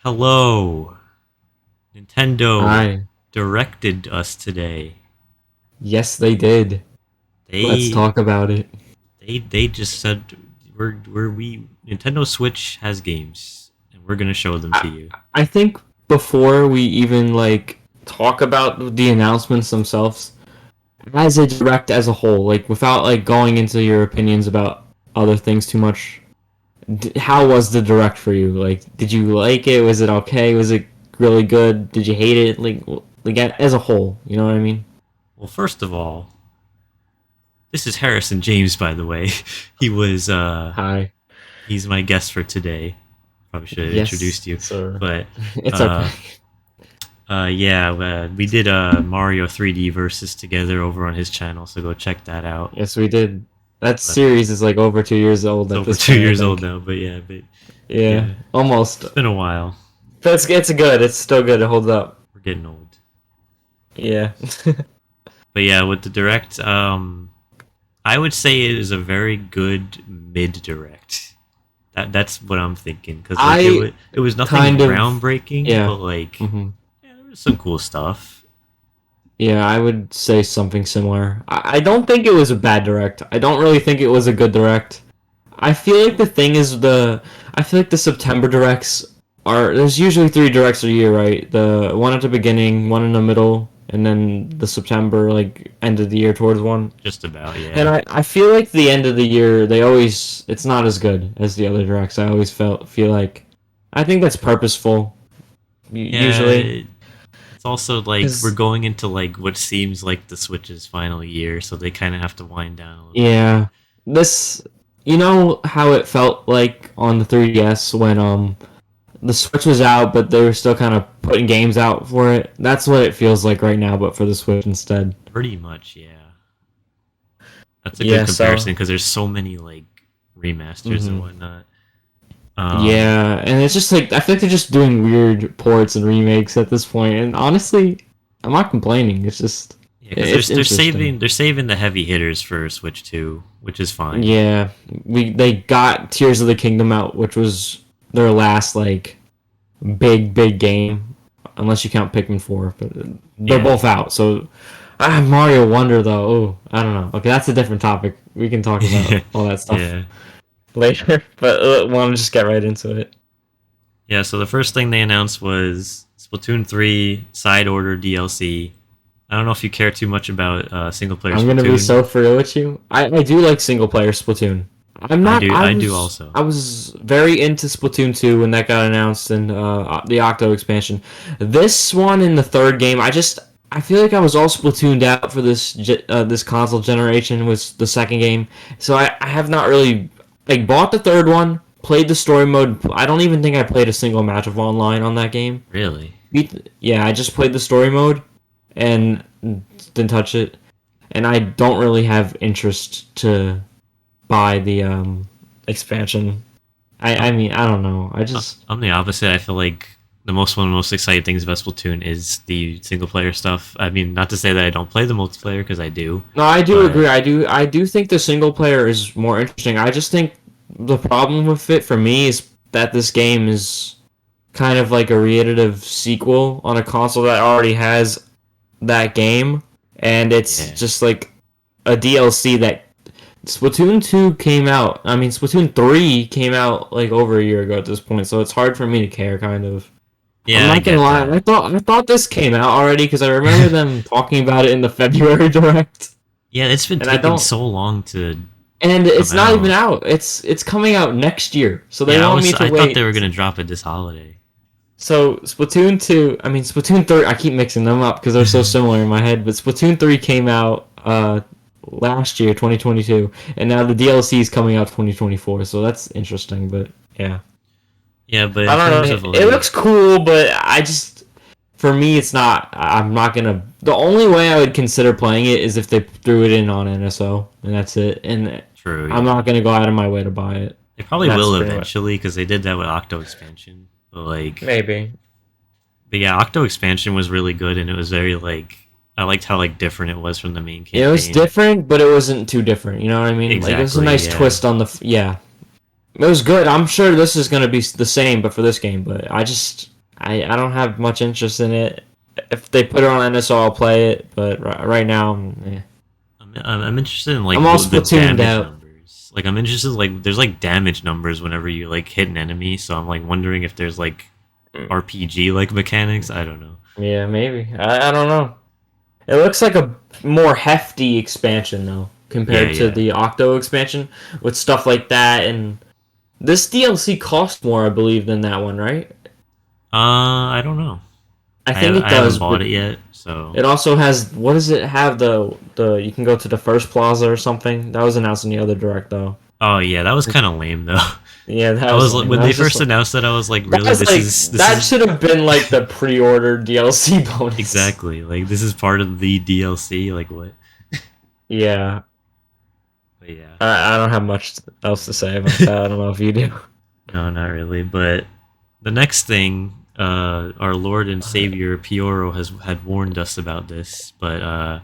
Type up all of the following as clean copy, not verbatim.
Hello. Nintendo Hi. directed us today. Yes, they did. Let's They talk about it. they just said we Nintendo Switch has games and we're gonna show them to I, you. I think before we even talk about the announcements themselves, as a direct as a whole, without going into your opinions about other things too much, how was the direct for you? Did you like it? Was it okay? Was it really good? Did you hate it? As a whole, you know what I mean? Well, first of all, this is Harrison James, by the way. He was Hi. he's my guest for today. Probably should have Yes, introduced you, sir. but It's okay. uh yeah, we did Mario 3D versus together over on his channel, so go check that out. Yes, we did. That But series is like over 2 years old it's at over this two point, I years old think. now, but Yeah, yeah, almost. it's been a while. But it's good. It's still good. It holds up. We're getting old. Yeah. But yeah, with the direct, I would say it is a very good mid direct. That's what I'm thinking because like I it was nothing kind of groundbreaking, yeah. but like hmm yeah, there was some cool stuff. Yeah, I would say something similar. I don't think it was a bad direct. I don't really think it was a good direct. I feel like the thing is I feel like the September directs are there's usually three directs a year, right? The one at the beginning, one in the middle, and then the September end of the year towards one. Just about, And yeah, I feel like the end of the year they always it's not as good as the other directs. I always feel like I think that's purposeful yeah. usually It's also like we're because going into like what seems like the Switch's final year, so they kind of have to wind down a little bit. yeah, this you know how it felt like on the 3DS when the Switch was out but they were still kind of putting games out for it. That's what it feels like right now, but for the Switch instead. Pretty much, yeah. That's a good Yeah, so comparison because there's so many like remasters and hmm whatnot. Um, yeah, and it's just like I feel like they're just doing weird ports and remakes at this point, and honestly, I'm not complaining. It's just yeah, because it's they're interesting. saving the heavy hitters for Switch 2, which is fine. Yeah, they got Tears of the Kingdom out, which was their last big game, unless you count Pikmin 4. But they're Yeah, both out. So Mario Wonder though. Oh, I don't know. Okay, that's a different topic. We can talk about all that stuff yeah, later. But want to just get right into it. yeah. So the first thing they announced was Splatoon 3 Side Order DLC. I don't know if you care too much about single player I'm gonna be Splatoon. so for real with you. I do like single player Splatoon. I'm not. I do also. I was very into Splatoon 2 when that got announced and the Octo expansion. This one in the third game, I feel like I was all Splatooned out for this console generation was the second game. So I have not really bought the third one, played the story mode. I don't even think I played a single match of online on that game. Really? Yeah, I just played the story mode and didn't touch it. And I don't really have interest to buy the expansion. I I'm, mean I don't know. I just I'm the opposite. I feel like one of the most exciting things about Splatoon is the single player stuff. I mean, not to say that I don't play the multiplayer because I do, no, I do but agree. I do think the single player is more interesting. I just think the problem with it for me is that this game is kind of like a reiterative sequel on a console that already has that game, and it's yeah, just like a DLC that Splatoon 2 came out. I mean, Splatoon 3 came out like over a year ago at this point, so it's hard for me to care kind of. I'm yeah, I not gonna get lie. that. I thought this came out already because I remember them talking about it in the February direct, Yeah, it's been and I taking don't. so long to And come it's not even out. out. It's coming out next year, so they Yeah, want me to I thought they wait. were gonna drop it this holiday. So Splatoon 2, I mean Splatoon 3. I keep mixing them up because they're so similar in my head. But Splatoon 3 came out last year, 2022, and now the DLC is coming out 2024. So that's interesting. But yeah, Yeah, but I in don't terms know. of It looks like, cool, but for me, it's not. I'm not gonna. The only way I would consider playing it is if they threw it in on NSO, and that's it. And true, I'm yeah, not gonna go out of my way to buy it. they probably And that's will pretty much eventually because they did that with Octo expansion. But like, maybe. but yeah, Octo expansion was really good, and it was very like I liked how like different it was from the main It was campaign. different, but it wasn't too different. You know what I mean? Like it was a Exactly, nice yeah. twist on the. Yeah, it was good. I'm sure this is gonna be the same, but for this game. But I just I don't have much interest in it. If they put it on NSO, I'll play it. But right now, I'm interested in like I'm all the Splatooned damage out. numbers. Like I'm interested like there's like damage numbers whenever you like hit an enemy. So I'm like wondering if there's like RPG like mechanics. I don't know. Yeah, maybe. I don't know. It looks like a more hefty expansion though, Yeah, compared to yeah. the Octo expansion with stuff like that. And this DLC cost more, I believe, than that one, right? I don't know. I think it I haven't does, bought but it yet, so it also has, what does it have, the you can go to the first plaza or something? That was announced in the other direct though. oh yeah, that was kind of lame though. Yeah, that I was was like lame. when That they was just first like, announced it, I was like, that really, was like this that is should have been like the pre-order DLC bonus. exactly like this is part of the DLC. Like what? Yeah, But yeah, I don't have much else to say about that. I don't know if you do. no, not really. But the next thing, our Lord and Savior Pioro has had warned us about this, but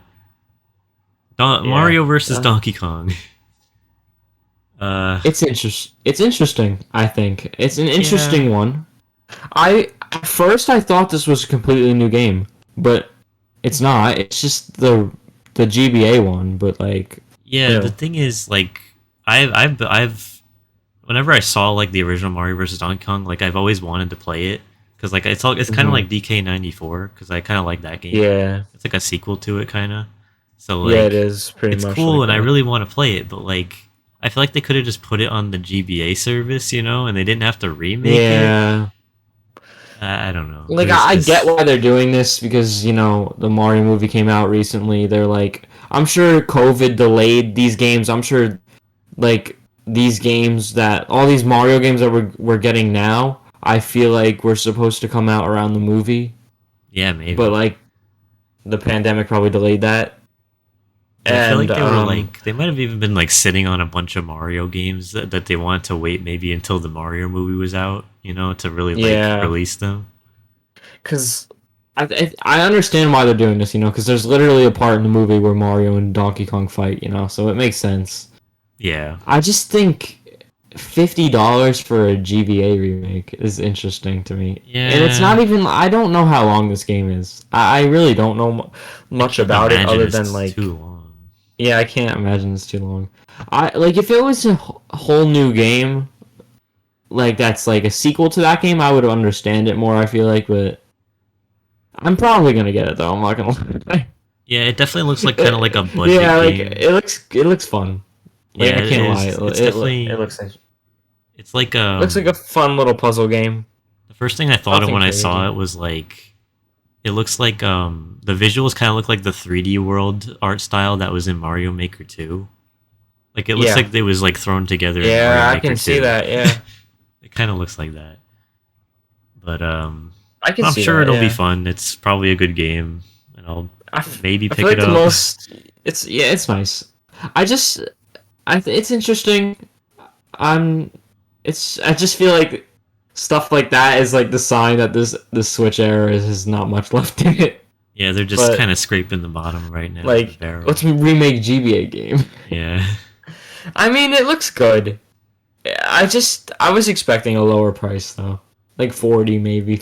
Yeah. Mario versus Uh, Donkey Kong. Uh, It's interesting. I think it's an yeah, interesting one. I at first I thought this was a completely new game, but it's not. It's just the GBA one. But like, yeah. you The know, thing is, like, I've whenever I saw like the original Mario versus Donkey Kong, like I've always wanted to play it because like it's kind of mhm. like DK94 because I kind of like that game. Yeah, It's like a sequel to it, kind of. So yeah, it like, is pretty it's much cool, like and I that. really want to play it, but like, I feel like they could have just put it on the GBA service, you know, and they didn't have to remake it. Yeah, I don't know. like I get why they're doing this because the Mario movie came out recently. They're like, I'm sure COVID delayed these games. I'm sure like these games that all these Mario games that we're getting now. I feel like we're supposed to come out around the movie, Yeah, but maybe. like the pandemic probably delayed that. But I feel And like they might have even been like sitting on a bunch of Mario games that they wanted to wait maybe until the Mario movie was out, you know, to really like yeah, release them. because I understand why they're doing this, because there's literally a part in the movie where Mario and Donkey Kong fight, so it makes sense. Yeah. I just think $50 for a GBA remake is interesting to me, and it's Yeah. not even. I don't know how long this game is. I really don't know I much can't about it imagine other than it's too like, long. yeah, I can't imagine it's too long. I like if it was a whole new game, like that's like a sequel to that game, I would understand it more. I feel like, but I'm probably gonna get it though. I'm not gonna lie. Yeah, it definitely looks like kind of like a Yeah, budget like game. it looks fun. Like Yeah, I it can't lie, is. It's it definitely it's like looks like a fun little puzzle game. the first thing I thought of Nothing when I saw crazy. it was like it looks like the visuals kind of look like the 3D world art style that was in Mario Maker 2. Like it looks Yeah, like they was like thrown together in Mario yeah, I Maker can see 2. that. Yeah, It kind of looks like that. But I can I'm see sure that. it'll be Yeah, fun. It's probably a good game and I'll maybe I feel pick it like the up. most. It's nice. I just it's interesting. I'm. I just feel like stuff like that is like the sign that this Switch era has not much left in it. Yeah, they're just But kind of scraping the bottom right now of the like, barrel. let's remake GBA game. Yeah. I mean, it looks good. I was expecting a lower price though, like 40 maybe.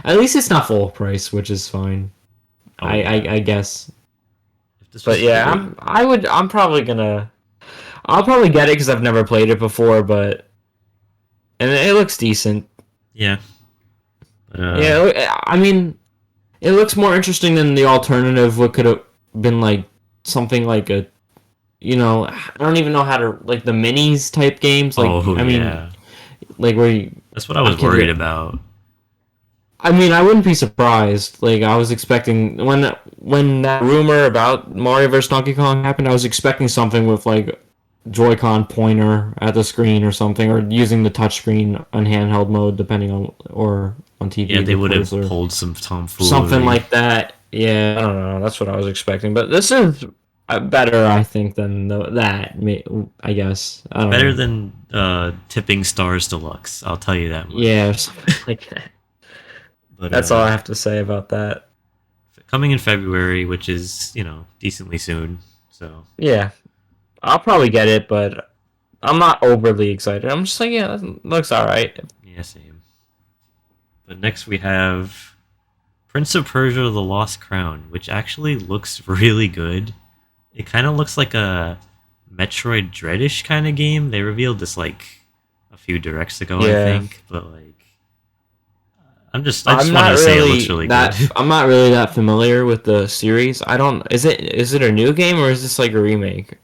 At least it's not full price, which is fine. Oh yeah. I guess. If this But was yeah, full, I'm probably gonna. I'll probably get it because I've never played it before, but and it looks decent. yeah. But Yeah, I mean, it looks more interesting than the alternative. What could have been like something like I don't even know how to like the minis type games. Like, oh I mean, yeah. like where you, That's what I I was can worried get. about. I mean, I wouldn't be surprised. Like, I was expecting when that rumor about Mario vs Donkey Kong happened, I was expecting something with like Joy-Con pointer at the screen or something, or using the touchscreen on handheld mode, depending on or on Yeah, TV they the would have cursor. pulled some Something tomfoolery. like that. Yeah, I don't know. That's what I was expecting, but this is better, I think, than that. I guess I don't Better know. than Tipping Stars Deluxe, I'll tell you that Yeah, much. or something like that. But That's all I have to say about that. coming in February, which is, you know, decently soon. So, Yeah, I'll probably get it, but I'm not overly excited. I'm just like, yeah, that looks all right. yeah, same. But next we have Prince of Persia: The Lost Crown, which actually looks really good. It kind of looks like a Metroid Dreadish kind of game. They revealed this like a few directs ago, I Yeah. think. But like, I just wanted to say it looks really good. I'm not really that familiar with the series. I don't. Is it a new game or is this like a remake?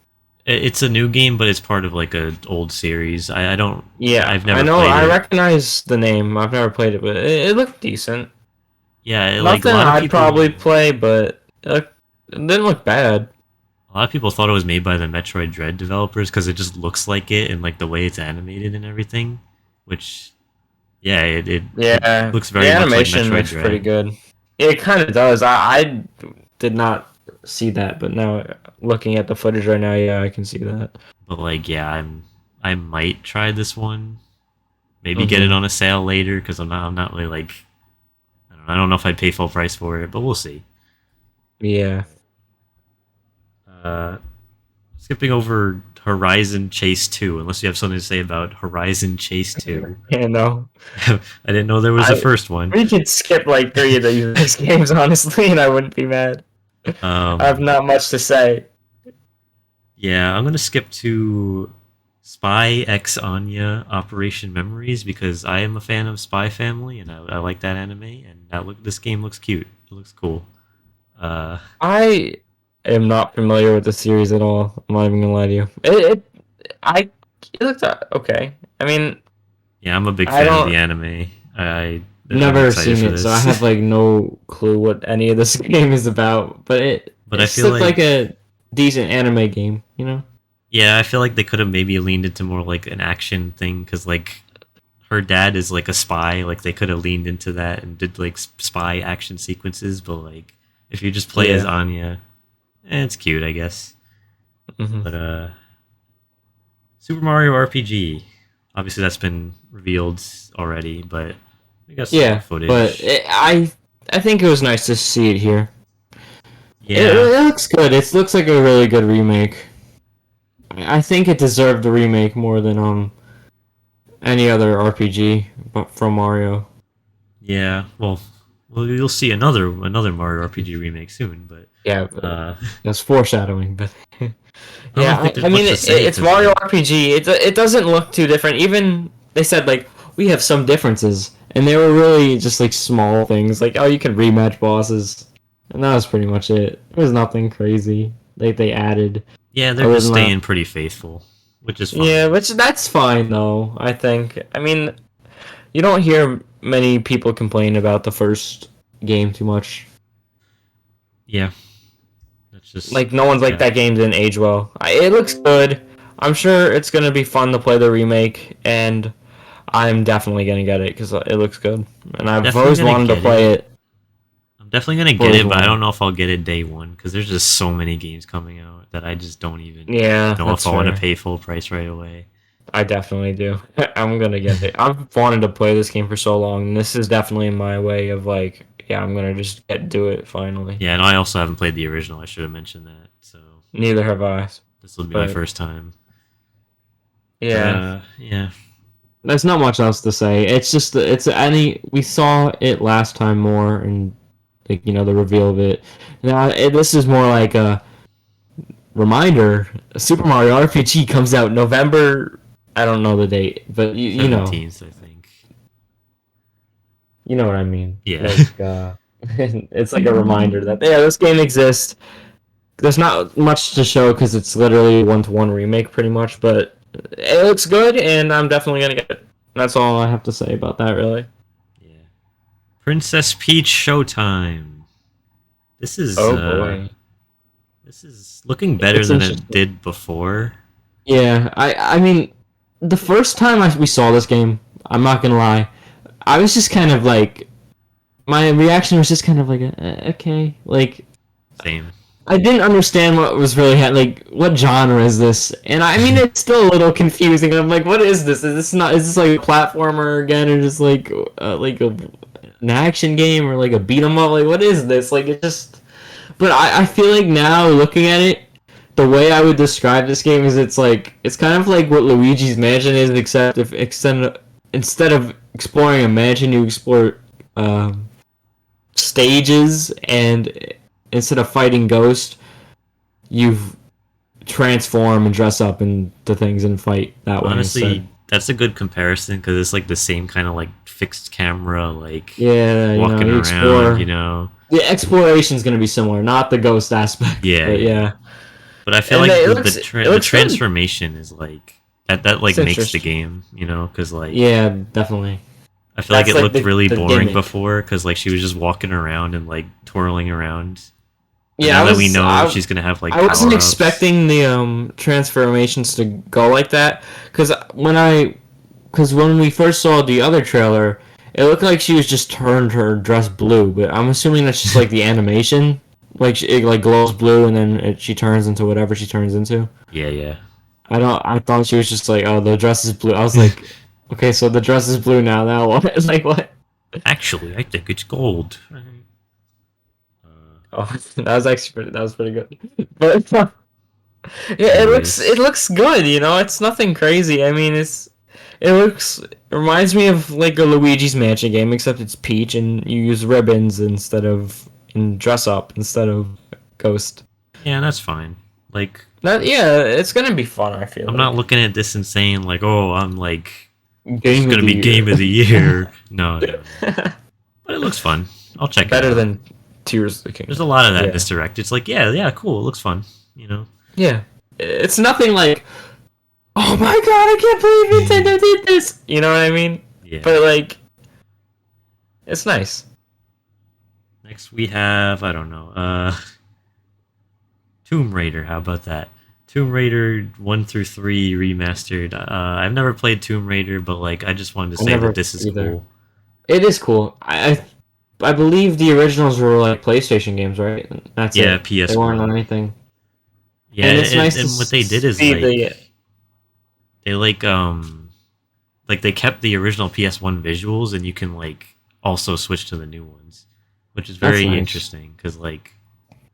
It's a new game, but it's part of like a old series. I don't. Yeah, I've never I know. played I it. recognize the name. I've never played it, but it looked decent. Yeah, like a Nothing lot of I'd people. probably play, but it didn't look bad. A lot of people thought it was made by the Metroid Dread developers because it just looks like it and like the way it's animated and everything. Which, yeah, it Yeah, looks very the much like animation Metroid looks Dread. pretty good. It kind of does. I did not see that, but now looking at the footage right now, yeah, I can see that. But like, yeah, I might try this one. Maybe get it on a sale later because I'm not really like I don't know if I'd pay full price for it, but we'll see. Yeah. Uh, skipping over Horizon Chase 2, unless you have something to say about Horizon Chase 2. Yeah, no. I didn't know there was a first one. We could skip like 3 of these games, honestly, and I wouldn't be mad. I have not much to say. Yeah, I'm gonna skip to Spy X Anya Operation Memories because I am a fan of Spy Family and I like that anime and this game looks cute. It looks cool. I am not familiar with the series at all. I'm not even gonna lie to you. It looked okay. I mean, Yeah, I'm a big I fan of don't- the anime. I'm never excited seen for it, so I this. have like no clue what any of this game is about. But But it I just feel looked like- like a decent anime game, you know? Yeah, I feel like they could have maybe leaned into more like an action thing because like her dad is like a spy. Like they could have leaned into that and did like spy action sequences. But like if you just play as Yeah. Anya, it's cute, I guess. Mhm. But Super Mario RPG, obviously that's been revealed already. But we got some Yeah, footage. but I think it was nice to see it here. yeah, It looks good. It looks like a really good remake. I think it deserved the remake more than any other RPG but from Mario. yeah. Well, you'll see another Mario RPG remake soon. But Yeah, but uh, that's foreshadowing. But don't yeah, think there's I mean much to say, it's 'cause, Mario like- RPG. It doesn't look too different. Even they said like we have some differences, and they were really just like small things. Like oh, you can rematch bosses, and that was pretty much it. There was nothing crazy. Like they added. yeah, they're other just than that- staying pretty faithful, which is fine. Yeah, which that's fine though. I think. I mean, you don't hear many people complain about the first game too much. Yeah. That's just Like no one's like Yeah. that game didn't age well. It looks good. I'm sure it's gonna be fun to play the remake, and I'm definitely gonna get it because it looks good. And I've Definitely always gonna wanted to get play it. I'm definitely gonna get Always it, but I wanted. don't know if I'll get it day one because there's just so many games coming out that I just don't even Yeah, know that's if I want to fair. pay full price right away. I definitely do. I'm gonna get it. I've wanted to play this game for so long, and this is definitely my way of like, yeah, I'm gonna just do it finally. Yeah, and I also haven't played the original. I should have mentioned that. So Neither have I. this will be my But- first time. Yeah. Yeah. There's not much else to say. It's just we saw it last time more and like the reveal of it. Now this is more like a reminder. Super Mario RPG comes out November. I don't know the date, but you know 17th, I think. you know what I mean. Yeah. Like, it's like a reminder that this game exists. There's not much to show because it's literally a 1-to-1 remake pretty much, but it looks good and I'm definitely gonna get it. That's all I have to say about that really. Yeah. Princess Peach Showtime. This is Oh boy. This is looking better It's than interesting. it did before. Yeah, I mean, the first time we saw this game, I'm not gonna lie, I was just kind of like, my reaction was just kind of like, okay, like, Same. I didn't understand what was really happening, like, what genre is this? And I mean, it's still a little confusing. I'm like, what is this? Is this like a platformer again, or just like an action game, or like a beat 'em up? Like, what is this? Like, it just, but I feel like now looking at it, the way I would describe this game is it's kind of like what Luigi's Mansion is, except instead of exploring a mansion, you explore um, stages, and instead of fighting Ghost, you've transform and dress up into things and fight that way Honestly, instead. that's a good comparison because it's like the same kind of like fixed camera, like Yeah, walking you around, explore. you know. The exploration's gonna be similar, not the Ghost aspect, Yeah, but yeah. yeah. But I feel And like it the looks it the looks good. transformation is like that like It's makes the interesting. game, you know, because like Yeah, definitely. I feel like That's it like looked really the boring gimmick. before because like she was just walking around and like twirling around. But Yeah, now that we know she's gonna have like I wasn't power ups, expecting the transformations to go like that because when we first saw the other trailer, it looked like she was just turned her dress blue, but I'm assuming that's just like the animation, like it like glows blue and then she turns into whatever she turns into. yeah, yeah. I thought she was just like, oh, the dress is blue. I was like, okay, so the dress is blue now. Now what? It's like what? Actually, I think it's gold. Oh, that was pretty good. But yeah, it Anyways, looks good. You know, it's nothing crazy. I mean, it reminds me of like a Luigi's Mansion game, except it's Peach and you use ribbons instead of and dress up instead of Ghost. yeah, that's fine. Like, That yeah, it's gonna be fun. I feel I'm not like looking at this and saying like, oh, I'm like, this is game of gonna the be year. game of the year. No, no, no. But it looks fun. I'll check it Better out. than Tears of the There's a Kingdom. lot of that in Yeah, this direct. It's like, yeah, yeah, cool. It looks fun. You know. yeah. It's nothing like, oh my god, I can't believe Nintendo did this. You know what I mean? Yeah. But like, it's nice. Next we have I don't know. Tomb Raider. How about that? Tomb Raider 1 through 3 remastered. I've never played Tomb Raider, but like I just wanted to I say that never this is either. cool. It is cool. I believe the originals were like PlayStation games, right? That's Yeah, it. They weren't on PS1. anything. Yeah, And it's nice to and what they did is see like the they like they kept the original PS1 visuals and you can like also switch to the new ones, which is That's very nice. interesting because like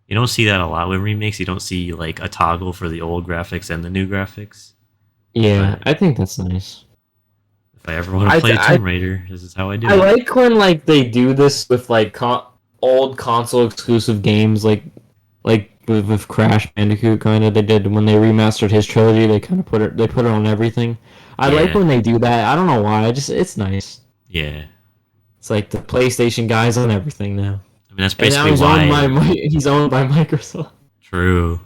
you don't see that a lot with remakes. You don't see like a toggle for the old graphics and the new graphics. Yeah, But I think that's nice. if I ever want to I play a I Tomb Raider, this is how I I do it. like when like they do this with like old console exclusive games like with Crash Bandicoot kind of they did when they remastered his trilogy. They put it on everything. I like Yeah, when they do that. I don't know why. I just it's nice. yeah. It's like the PlayStation guys on everything now. I mean that's And now basically why. he's owned by Microsoft. True.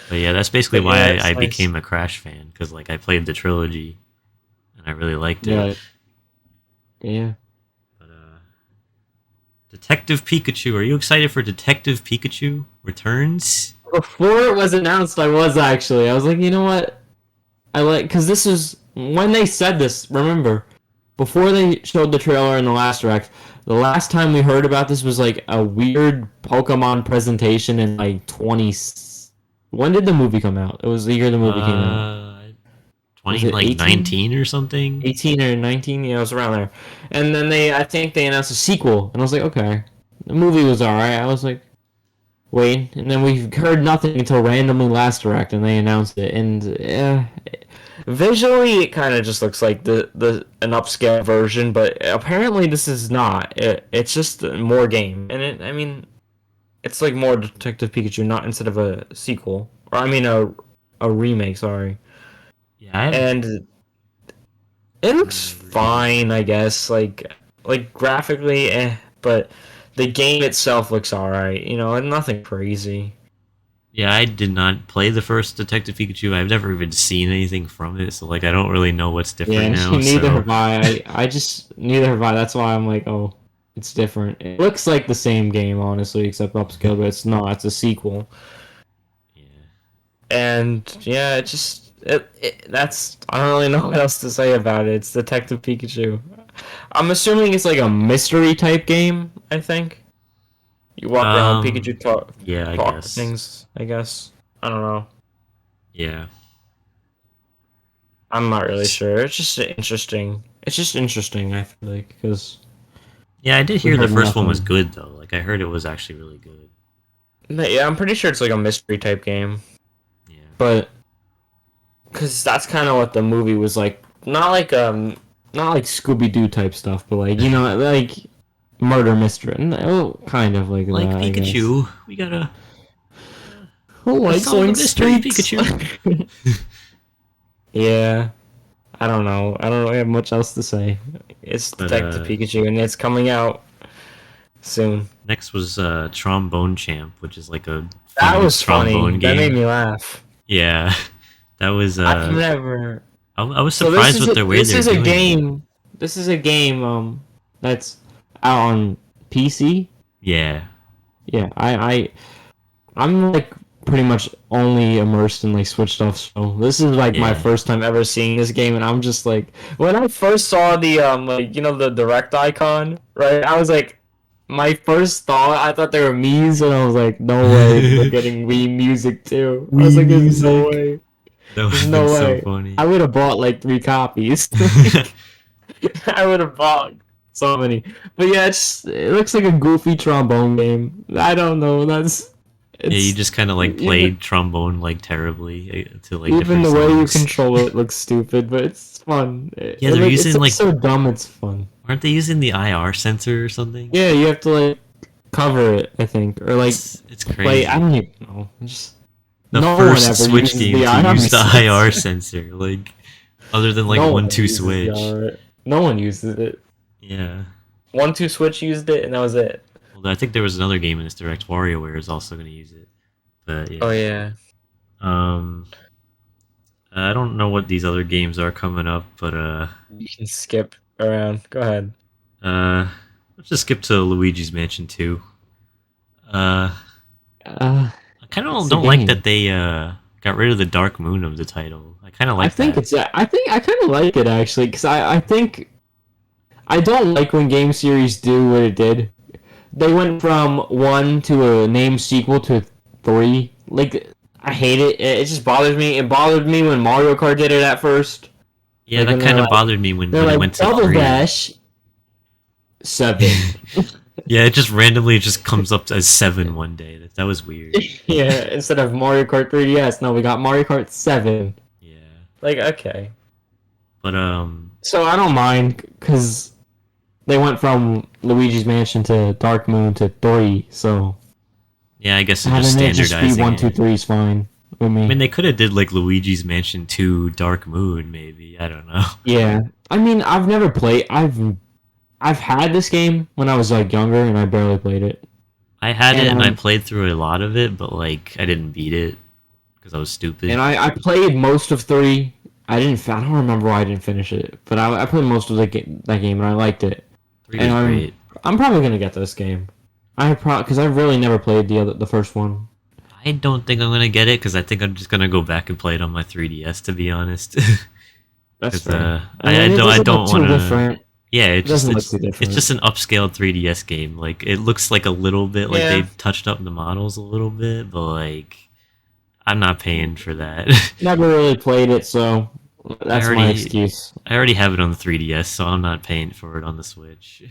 But yeah, that's basically But yeah, why it's I nice. became a Crash fan because like I played the trilogy and I really liked it. Yeah, yeah. But Detective Pikachu, are you excited for Detective Pikachu Returns? Before it was announced, I was actually. I was like, you know what? I like because this is when they said this. Remember, before they showed the trailer in the last direct, the last time we heard about this was like a weird Pokemon presentation in like 20. When did the movie come out? It was the year the movie came out. Uh, Was 20 it like 18? 19 or something. 18 or 19? Yeah, it was around there. And then I think they announced a sequel, and I was like, okay. The movie was alright. I was like, wait. And then we heard nothing until randomly last direct, and they announced it. And visually, it kind of just looks like the an upscale version, but apparently this is not. It's just more game, and I mean, it's like more Detective Pikachu, not instead of a sequel, or I mean a remake. Sorry, Yeah, I haven't and it looks really. fine, I guess. Like graphically, but the game itself looks alright. You know, and nothing crazy. Yeah, I did not play the first Detective Pikachu. I've never even seen anything from it, so like I don't really know what's different Yeah, now. neither So have I. I just neither have I. That's why I'm like, oh, it's different. It looks like the same game, honestly, except upscale, but it's not. It's a sequel. yeah, And yeah, that's I don't really know what else to say about it. It's Detective Pikachu. I'm assuming it's like a mystery type game. I think you walk around with Pikachu yeah, I talk to guess. things. I guess I don't know. Yeah, I'm not really sure. It's just interesting. It's just interesting. I feel like because yeah. I did we hear the heard first one was nothing. good though. Like I heard it was actually really good. But yeah, I'm pretty sure it's like a mystery type game. Yeah, But because that's kind of what the movie was like. Not like Scooby Doo type stuff, but like you know like murder mystery. Oh, kind of like Like that, I guess. Pikachu, we gotta Who likes solve the going mystery, streets? Pikachu. Yeah, I don't know. I don't really have much else to say. It's But Detective Pikachu, and it's coming out soon. next was Trombone Champ, which is like a That funny was funny. trombone That made game. me laugh. Yeah, that was I've never. I was So this surprised is with the way this they're is a doing it. game. This is a game. That's out on PC. Yeah, Yeah, I'm like pretty much only immersed in like Switch stuff. So this is like my yeah. first time ever seeing this game, and I'm just like, when I first saw the like the direct icon, right? I was like, my first thought, I thought they were Mii's, and I was like, no way, they're getting Wii music too. I was Wii like, there's no music. way, That would there's have been no so way. funny. I would have bought like 3 copies. I would have bought so many. But yeah, it looks like a goofy trombone game. I don't know. Yeah, you It's just kind of like even played trombone like terribly to like even different the way you songs. control it looks stupid, but it's fun. Yeah, they're It's using like like so dumb. It's fun. aren't they using the IR sensor or something? Yeah, you have to like cover it, I think, or like It's play. I crazy. don't even know. Just The no one first ever Switch uses game the to IR use the IR sensor. sensor, like other than like No one one two uses the Switch. IR. No one uses it. Yeah. 1-2 Switch used it, and that was it. Well, I think there was another game in this direct. WarioWare is also going to use it, but Oh yeah. yeah. Um, I don't know what these other games are coming up, but You can skip around. Go ahead. uh, let's just skip to Luigi's Mansion 2. Uh, Uh, I kind it's of a don't like game. that they got rid of the Dark Moon of the title. I kind of I like think that. it's. I think I kind of like it actually, because I think I don't like when game series do what it did. They went from one to a named sequel to three. Like I hate it. It just bothers me. It bothered me when Mario Kart did it at first. Yeah, Like that when kind of bothered me when they're it like went to Double 3. Dash 7. Yeah, it just randomly just comes up as 7 one day. That was weird. Yeah, instead of Mario Kart 3DS, no, we got Mario Kart 7. Yeah, Like okay. but So I don't mind because they went from Luigi's Mansion to Dark Moon to 3, so yeah, I guess they're just having it just be standardizing 1, 2, it. 3 is fine with I me. mean, they could have did like Luigi's Mansion 2 Dark Moon, maybe. I don't know. Yeah, I mean, I've never played. I've had this game when I was like younger, and I barely played it. I had it and I And played through a lot of it, but like I didn't beat it because I was stupid. I played most of 3. I don't remember why I didn't finish it, but I played most of that game, and I liked it. 3 And is great. I'm probably gonna get this game. Because I really never played the first one. I don't think I'm gonna get it because I think I'm just gonna go back and play it on my 3DS to be honest. That's 'Cause, fair. I It don't I doesn't look don't too want to. different. Yeah, It doesn't look too it's different. just an upscaled 3DS game. Like it looks like a little bit like Yeah. they touched up the models a little bit, but like I'm not paying for that. Never really played it, so that's my excuse. I already have it on the 3DS, so I'm not paying for it on the Switch.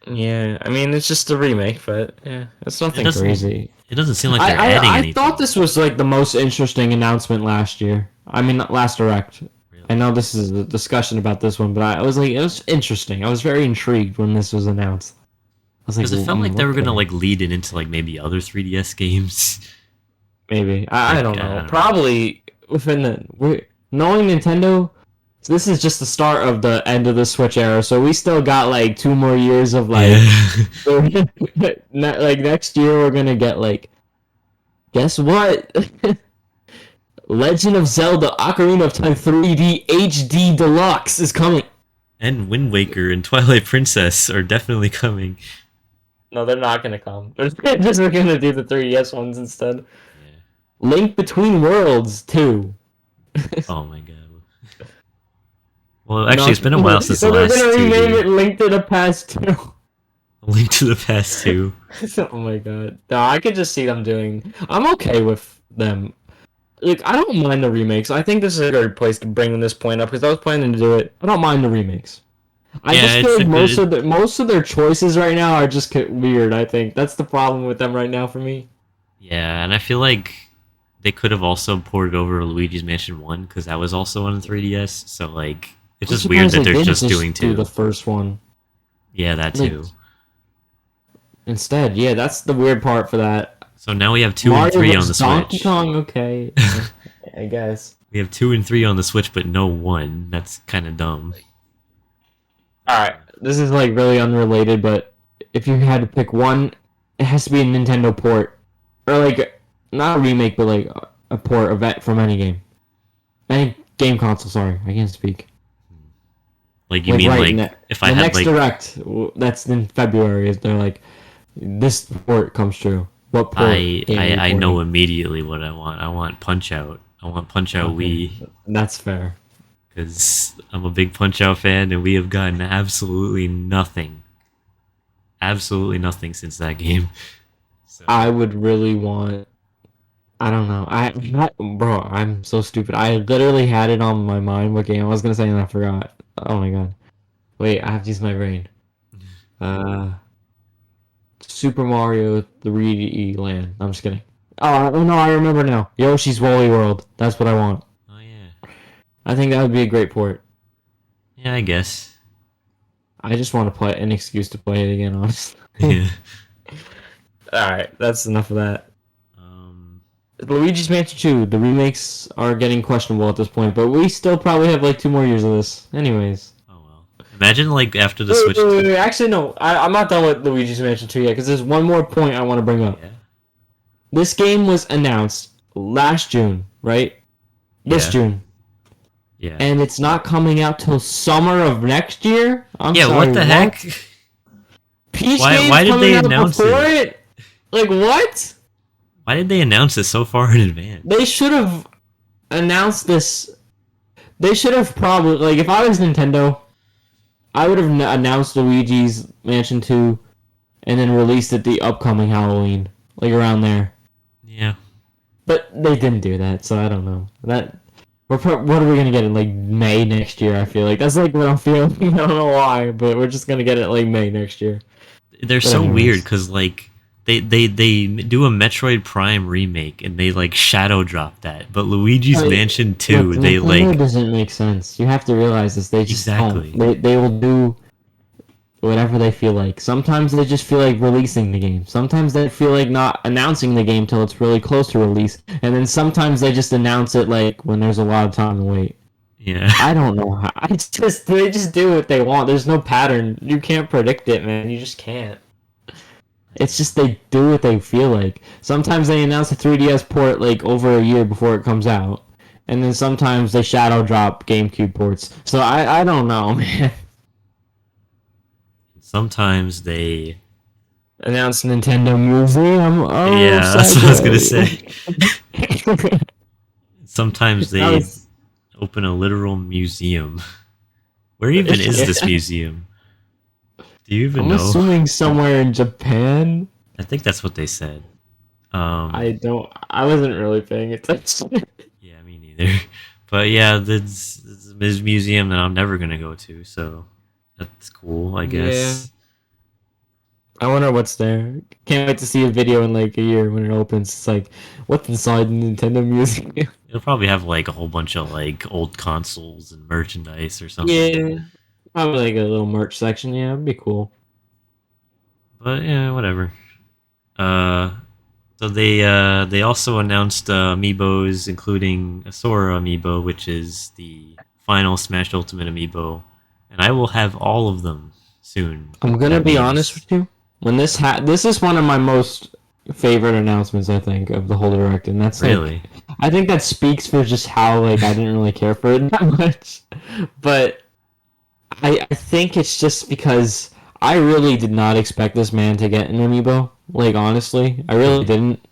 Yeah, I mean it's just a remake, but yeah, it's nothing doesn't- crazy. It doesn't seem like they're adding I anything. thought this was like the most interesting announcement last year. I mean, not last direct. Really. I know this is a discussion about this one, but I was like, it was interesting. I was very intrigued when this was announced. I was like, Because it felt like they were gonna okay. like lead it into like maybe other 3DS games. Maybe I Like, don't I know. don't know. Probably within knowing Nintendo. This is just the start of the end of the Switch era, so we still got like 2 more years of like, Yeah. like next year we're gonna get like, guess what? Legend of Zelda: Ocarina of Time 3D HD Deluxe is coming. And Wind Waker and Twilight Princess are definitely coming. No, they're not gonna come. They're just gonna do the 3DS ones instead. Yeah. Link Between Worlds 2. Oh my god. Well, actually, it's been a while since so the they're last gonna rename 2D. it Link to the Past 2. Link to the Past 2. Oh my god. No, I could just see them doing. I'm okay with them. Like, I don't mind the remakes. I think this is a good place to bring this point up because I was planning to do it. I don't mind the remakes. I Yeah, just it's feel a like good- most of their choices right now are just weird. I think that's the problem with them right now for me. Yeah, and I feel like they could have also ported over Luigi's Mansion 1 because that was also on the 3DS. So like, it's I'm just weird surprised that they they're didn't just doing do 2. the first one. Yeah, that Like, too. instead. Yeah, that's the weird part for that. So now we have 2 and Mario 3 on the vs. Donkey Switch. Kong, okay. I guess. We have 2 and 3 on the Switch, but no 1. That's kind of dumb. Alright, this is like really unrelated, but if you had to pick one, it has to be a Nintendo port. Or like, not a remake, but like a port of it from any game. Any game console, sorry, I can't speak. Like you Like mean right like if I the had next like direct, that's in February, is they're like, this port comes true. What port? game are you I know porting? immediately what I want. I want Punch Out. I want Punch Out Okay, Wii that's fair. because I'm a big Punch Out fan, and we have gotten absolutely nothing since that game. So I would really want. I don't know. Bro, I'm so stupid. I literally had it on my mind what game I was gonna say and I forgot. Oh my god. Wait, I have to use my brain. Uh, Super Mario 3D Land. I'm just kidding. Oh no, I remember now. Yoshi's Woolly World. That's what I want. oh yeah, I think that would be a great port. yeah, I guess. I just want to play an excuse to play it again, honestly. Yeah. Alright, that's enough of that. Um. Luigi's Mansion 2, the remakes are getting questionable at this point, but we still probably have like 2 more years of this. Anyways. Oh well. Imagine like after the Wait, Switch. wait, wait, wait. Actually, no. I'm not done with Luigi's Mansion 2 yet, because there's one more point I want to bring up. Yeah. This game was announced last June, right? This Yeah. June. Yeah. And it's not coming out till summer of next year? I'm Yeah. sorry, What the heck? Peach Why- Game's why did coming they out announce before it? it? Like, what? Why did they announce it so far in advance? They should have announced this. They should have probably, like, if I was Nintendo, I would have announced Luigi's Mansion 2 and then released it the upcoming Halloween, like around there. Yeah. But they didn't do that, so I don't know. What are we gonna get in like May next year? I feel like that's like what I'm feeling. I don't know why, but we're just gonna get it like May next year. They're But so anyways. weird because like they do a Metroid Prime remake and they like shadow drop that, but Luigi's Like, Mansion 2 Look, they Nintendo like doesn't make sense. You have to realize this. They just Exactly. don't. They will do whatever they feel like. Sometimes they just feel like releasing the game. Sometimes they feel like not announcing the game till it's really close to release. And then sometimes they just announce it like when there's a lot of time to wait. yeah. I don't know how. They just do what they want. There's no pattern. You can't predict it, man. You just can't. It's just they do what they feel like. Sometimes they announce a 3DS port like over a year before it comes out. And then sometimes they shadow drop GameCube ports. So I don't know, man. Sometimes they Announce Nintendo Museum. Oh, yeah, that's what I was gonna say. say. Sometimes That they was- open a literal museum. Where even is this Yeah. museum? Do you even I'm know? assuming somewhere in Japan. I think that's what they said. I wasn't really paying attention. Yeah, me neither. But yeah, this is a museum that I'm never gonna go to, so that's cool, I guess. I wonder what's there. Can't wait to see a video in like a year when it opens. It's like, what's inside the Nintendo Museum? It'll probably have like a whole bunch of like old consoles and merchandise or something. Yeah, probably like a little merch section. Yeah, it'd be cool. But yeah, whatever. So they also announced amiibos, including a Sora amiibo, which is the final Smash Ultimate amiibo, and I will have all of them soon. I'm gonna That be means- honest with you. When this is one of my most favorite announcements, I think, of the whole direct, and that's like, Really? I think that speaks for just how like I didn't really care for it that much, but I think it's just because I really did not expect this man to get an amiibo. Like honestly, I really didn't.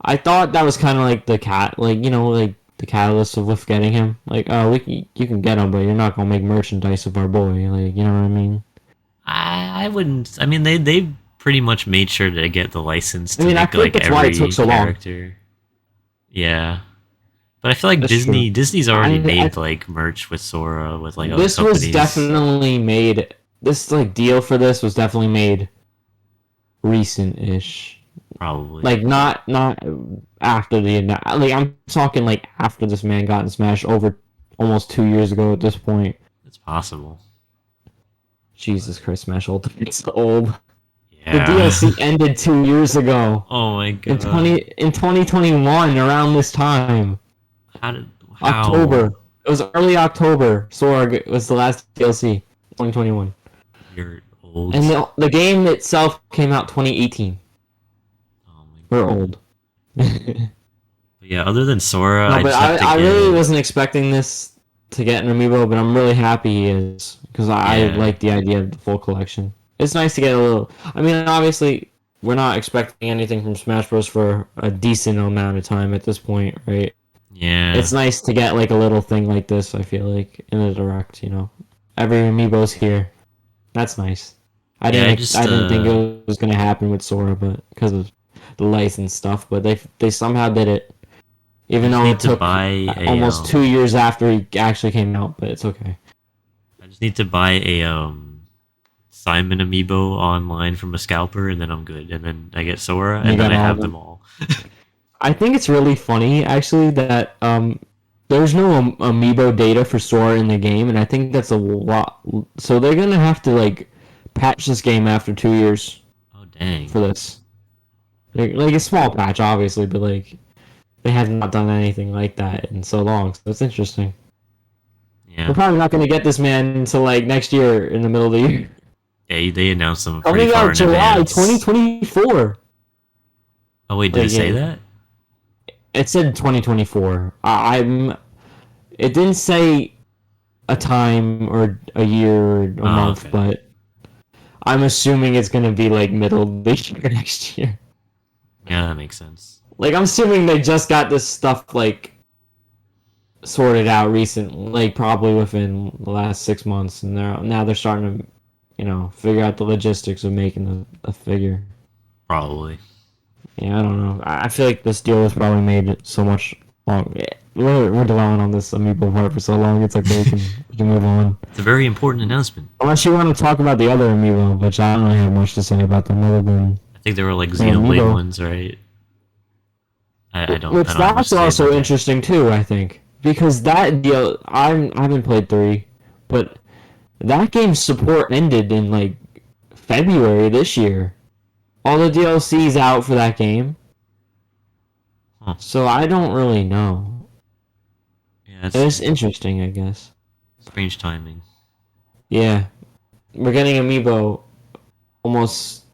I thought that was kind of like the cat, like like the catalyst of with getting him. Like, oh, you can get him, but you're not gonna make merchandise of our boy. Like, you know what I mean? I wouldn't. I mean, they pretty much made sure to get the license to I mean, I make think like that's every why it took so long. character. Yeah, but I feel like That's Disney's already I- made like merch with Sora with like other This companies. was definitely made. This like deal for this was definitely made recent-ish. probably Like not after like I'm talking like after this man got in Smash over almost 2 years ago at this point. it's possible. Jesus Christ, Smash Ultimate's old. The DLC Yeah. ended 2 years ago. Oh my In god. 2021, around this time. How did October. how It was early October. Sorg was the last DLC. 2021. you're old? And the game itself came out 2018. Oh my We're god. old. No, But yeah, other than Sora, I but just have to I really get. wasn't expecting this to get an amiibo, but I'm really happy he is because I Yeah. like the idea of the full collection. It's nice to get a little. I mean, obviously, we're not expecting anything from Smash Bros. For a decent amount of time at this point, right? Yeah. It's nice to get like a little thing like this. I feel like in a direct, every amiibo's here. That's nice. Yeah, I just I didn't think it was gonna happen with Sora, but because of the license stuff, but they somehow did it. I Even just though need it to took buy a almost 2 years after he actually came out, but it's okay. I just need to buy a Simon amiibo online from a scalper, and then I'm good. And then I get Sora, You and then got I all of have them. them all. I think it's really funny actually that there's no amiibo data for Sora in the game, and I think that's a lot. So they're gonna have to like patch this game after 2 years Oh dang. for this. Like a small patch, obviously, but like they have not done anything like that in so long. So it's interesting. Yeah. We're probably not gonna get this man until like next year in the middle of the year. Yeah, they announced them pretty Coming far out in July advance. 2024. Oh wait, did Like it say that? it said 2024. I'm. It didn't say a time or a year or a Oh, month, okay. but I'm assuming it's gonna be like middle of the year next year. Yeah, that makes sense. Like I'm assuming they just got this stuff like sorted out recently, like probably within the last 6 months, and they're starting to, figure out the logistics of making a figure. Probably. Yeah, I don't know. I feel like this deal was probably made so much long. We're dwelling on this amiibo part for so long. It's okay. We can move on. It's a very important announcement. Unless you want to talk about the other amiibo, which I don't really have much to say about them other than I think they were like the Xenoblade amiibo. ones, right? I don't Which have much that's to say also about that. interesting too. I think because that deal, I haven't played 3, but that game's support ended in like February this year. All the DLC's out for that game. Huh. So I don't really know. Yeah, It's interesting, I guess. strange timing. Yeah, we're getting amiibo almost.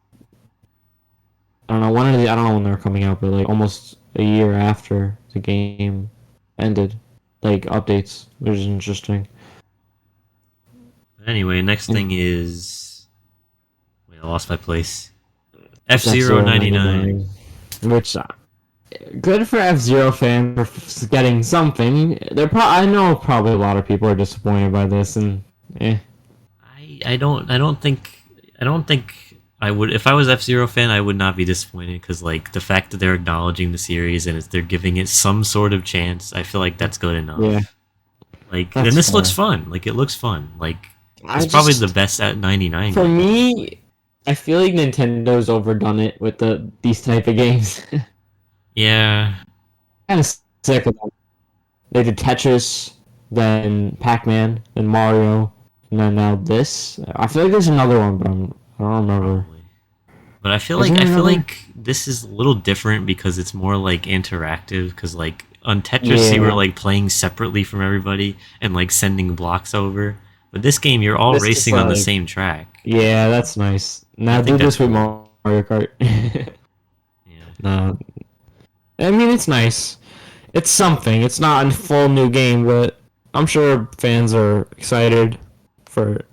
I don't know I don't know when they're coming out, but like almost a year after the game ended, like updates, which is interesting. But anyway, next thing is. Wait, I lost my place. F-Zero 99. Which good for F-Zero fan for getting something. I know probably a lot of people are disappointed by this, and I don't think I would, if I was F-Zero fan, I would not be disappointed, because like the fact that they're acknowledging the series and they're giving it some sort of chance, I feel like that's good enough. Yeah, Like, that's and this looks fair. fun. Like, it looks fun. Like, I it's probably just the best at 99. for me, I feel like Nintendo's overdone it with these type of games. Yeah. Kind of sick of them. They did Tetris, then Pac-Man, then Mario, and then now this. I feel like there's another one, but I don't remember. Probably. But Isn't there another? this is a little different because it's more like interactive. Because like on Tetris, you were Yeah. like playing separately from everybody and like sending blocks over. But this game, you're all This is racing on the like- same track. Yeah, that's nice. Now I do think this that's with cool. Mario Kart. Yeah. No, I mean it's nice. It's something. It's not a full new game, but I'm sure fans are excited for it.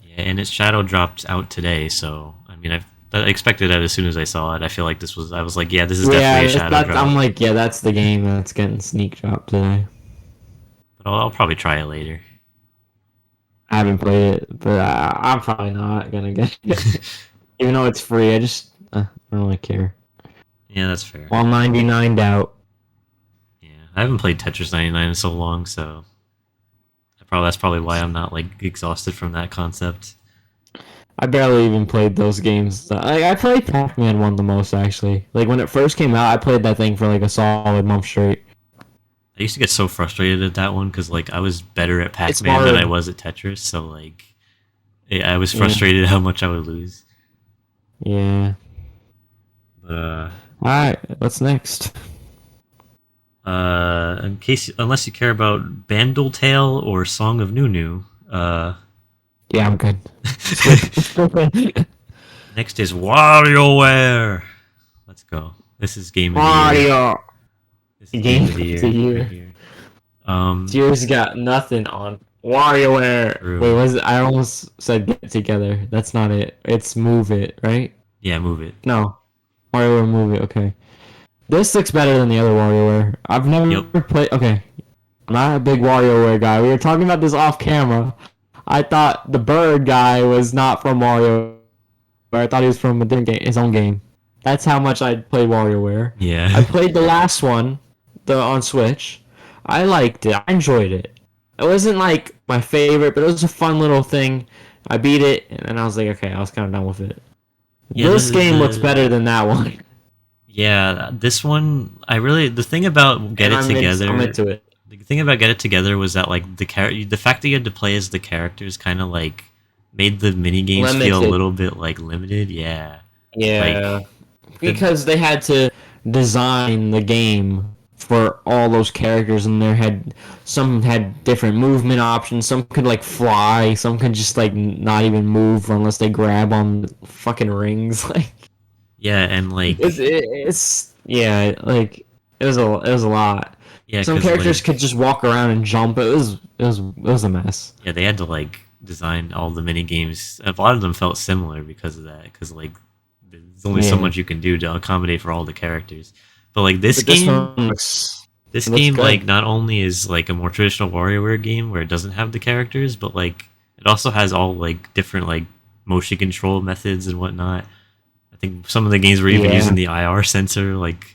Yeah, and its shadow dropped out today, so I mean, I expected that as soon as I saw it. I feel like I was like, yeah, this is definitely a shadow drop. I'm like, yeah, that's the game that's getting sneak dropped today. But I'll probably try it later. I haven't played it, but I'm probably not gonna get it. Even though it's free, I don't really care. Yeah, that's fair. 199 out. Yeah, I haven't played Tetris 99 in so long, so that's probably why I'm not like exhausted from that concept. I barely even played those games. I played Pac-Man 1 the most actually. Like when it first came out, I played that thing for like a solid month straight. I used to get so frustrated at that one because like I was better at It's Pac-Man than hard. I was at Tetris, so like I was frustrated how much I would lose. Yeah. But Alright, what's next? in case unless you care about Bandle Tale or Song of Nunu, Yeah, I'm good. Skip. next is WarioWare. Let's go. This is game of the year. Mario! This is game Game of the of the year right year. here. Tears got nothing on WarioWare. True. Wait, was it? I almost said Get Together. That's not it. It's Move It, right? Yeah, move it. No. WarioWare Move It, okay. This looks better than the other WarioWare. I've never Yep. played. Okay. I'm not a big WarioWare guy. We were talking about this off camera. I thought the bird guy was not from WarioWare. I thought he was from a different game, his own game. That's how much I played WarioWare. I Yeah. played the last one, the on Switch. I liked it. I enjoyed it. It wasn't like my favorite, but it was a fun little thing. I beat it, and then I was like, okay, I was kind of done with it. Yeah, This game looks better than that one. Yeah, this one the thing about Get It Together. I'm into it. The thing about Get It Together was that like the fact that you had to play as the characters kind of like made the mini games feel a Limited. little bit like limited. Yeah. Yeah. Because they had to design the game for all those characters, and some had different movement options. Some could like fly. Some could just like not even move unless they grab on the fucking rings. Like Yeah, and like it's yeah, like it was a lot. yeah, Some 'cause, characters like, could just walk around and jump. It was a mess. yeah, they had to like design all the mini games. A lot of them felt similar because of that. Because like there's only so Yeah. much you can do to accommodate for all the characters. But like this But this game, one looks this it looks game good. like not only is like a more traditional WarioWare game where it doesn't have the characters, but like it also has all like different like motion control methods and whatnot. I think some of the games were even Yeah. using the IR sensor. Like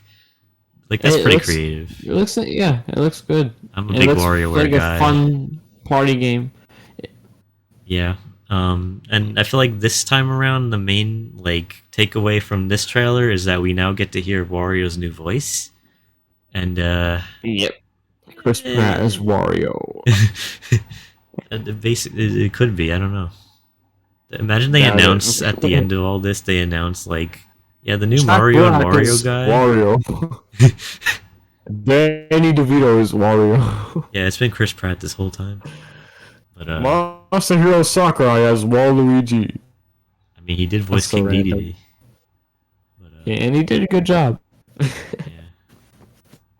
that's It pretty looks- creative. It looks it looks good. I'm a It big looks WarioWare like guy. a fun party game. Yeah. And I feel like this time around, the main like takeaway from this trailer is that we now get to hear Wario's new voice, and Yep. Chris Pratt as Wario. basically it could be. I don't know. Imagine they Yeah, announce at the end of all this, they announce like, yeah, the new Jack Mario and Black Wario is guy. Wario. Danny DeVito is Wario. Yeah, it's been Chris Pratt this whole time. But Masahiro Sakurai as Waluigi. I mean, he did voice so King random. Dedede. But Yeah, and he did a good job. yeah.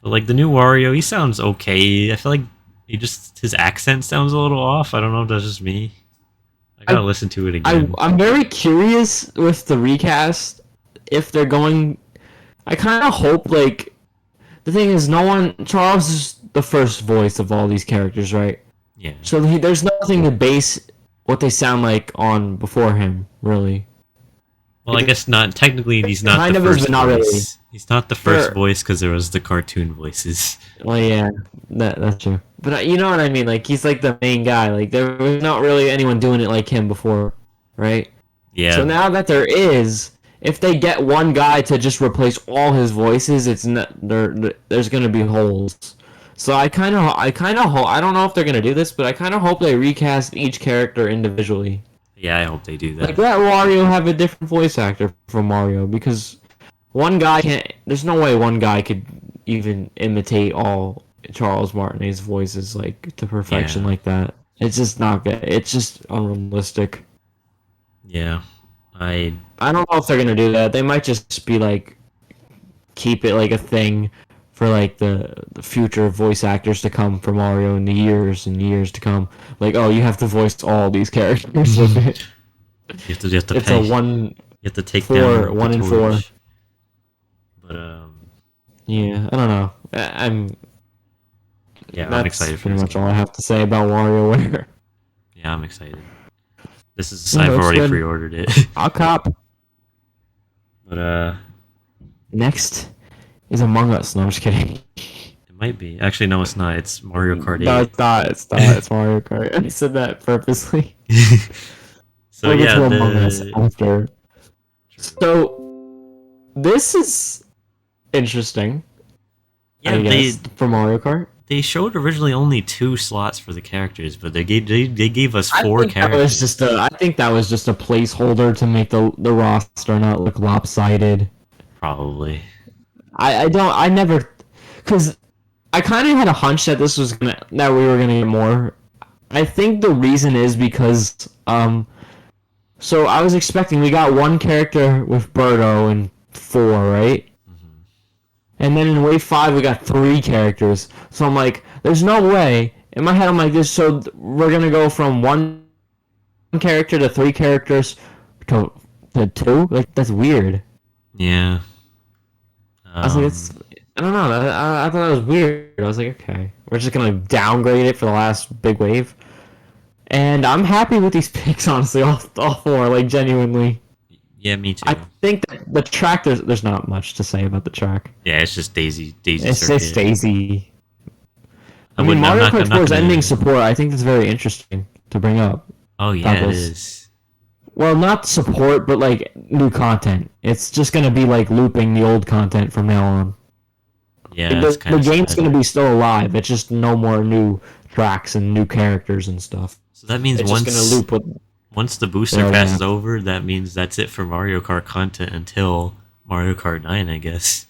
But like the new Wario, he sounds okay. I feel like his accent sounds a little off. I don't know if that's just me. I gotta listen to it again. I'm very curious with the recast if they're going. I kind of hope like the thing is Charles is the first voice of all these characters, right? Yeah. So there's nothing to base what they sound like on before him, really. Well, I guess not. Technically, he's not Kind the of is, first but not voice. really. He's not the first Sure. voice because there was the cartoon voices. Well, yeah, that's true. But you know what I mean? Like he's like the main guy. Like there was not really anyone doing it like him before, right? Yeah. So now that there is, if they get one guy to just replace all his voices, it's not there's gonna be holes. So I kind of hope, I don't know if they're gonna do this, but I kind of hope they recast each character individually. Yeah, I hope they do that. Like let Wario have a different voice actor from Mario, because one guy can't. There's no way one guy could even imitate all Charles Martinet's voices like to perfection Yeah. like that. It's just not good. It's just unrealistic. Yeah. I don't know if they're gonna do that. They might just be like keep it like a thing for like the future voice actors to come for Mario in the years and years to come. Like, oh, you have to voice all these characters. You have to It's pay. a one. You have to take four- down the 1 in 4. torch. But Yeah, I don't know. yeah, I'm That's excited for pretty this much game. all I have to say about WarioWare. Yeah, I'm excited. This is Yeah, I've looks already good. pre-ordered it. I'll cop. But Next is Among Us. No, I'm just kidding. it might be. Actually, no, it's not. It's Mario Kart 8. No, it's not. It's not. It's Mario Kart. I said that purposely. So We'll get yeah, to Among Us the after. So, this is interesting. yeah I guess, for Mario Kart. they showed originally only 2 slots for the characters, but they gave us I 4 think that was characters. just a I think that was just a placeholder to make the roster not look lopsided. Probably. I don't I never because I kind of had a hunch that that we were gonna get more. I think the reason is because so I was expecting we got one character with Birdo in 4, right? And then in wave 5 we got 3 characters. So I'm like, there's no way. In my head I'm like this. So we're gonna go from 1 character to 3 characters to 2. Like that's weird. Yeah. I was like, I don't know. I thought that was weird. I was like, okay, we're just gonna downgrade it for the last big wave. And I'm happy with these picks, honestly, all 4, like genuinely. Yeah, me too. I think that the track there's not much to say about the track. Yeah, it's just Daisy It's Circuit. just Daisy. I mean, wouldn't- I'm Mario not- Kart I'm 4's not gonna- ending support. I think that's very interesting to bring up. Oh yeah, that it was- is. Well, not support, but like new content. It's just gonna be like looping the old content from now on. Yeah, the it's kind of game's sad. gonna be still alive. It's just no more new tracks and new characters and stuff. So that means It's once just gonna loop with. once the booster Yeah, pass yeah. is over, that means that's it for Mario Kart content until Mario Kart 9, I guess.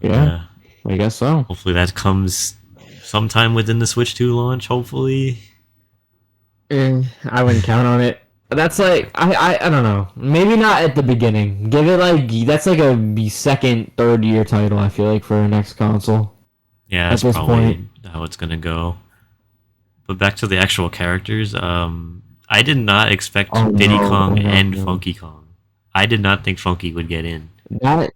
Yeah. I guess so. Hopefully that comes sometime within the Switch 2 launch, hopefully. I wouldn't count on it. That's like I don't know. Maybe not at the beginning. Give it like that's like a second, third year title. I feel like for our next console. Yeah, At that's this probably point. how it's gonna go. But back to the actual characters, I did not expect Oh, Diddy no, Kong no, and no. Funky Kong. I did not think Funky would get in. That